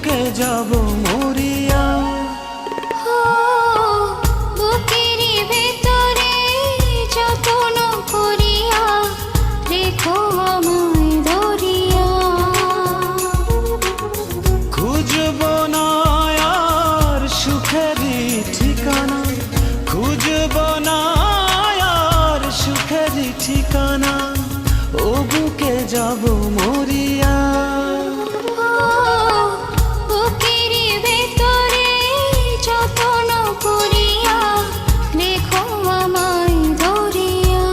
বুকে যাব মরিয়া। বুকেরই ভেতরে যত্ন করিয়া রেখো আমায় ধরিয়া। খুঁজব না আর সুখেরই ঠিকানা, খুঁজব না আর সুখেরই ঠিকানা, ও বুকে যাব মরিয়া। বুকেরই ভেতরে যত্ন করিয়া রেখো আমায় ধরিয়া।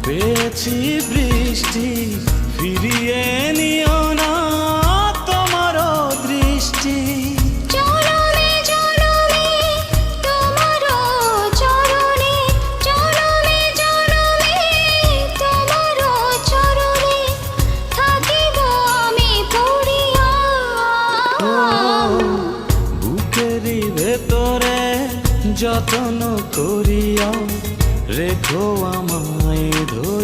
পেয়েছি বৃষ্টি, ফিরিয়ে নিও না তোমার দৃষ্টি। চরণে চরণে তোমার চরণে, চরণে চরণে তোমার চরণে থাকিব আমি পড়িয়া। বুকেরই ভেতরে যত্ন করিয়া রেখো আমায় ধরিয়া।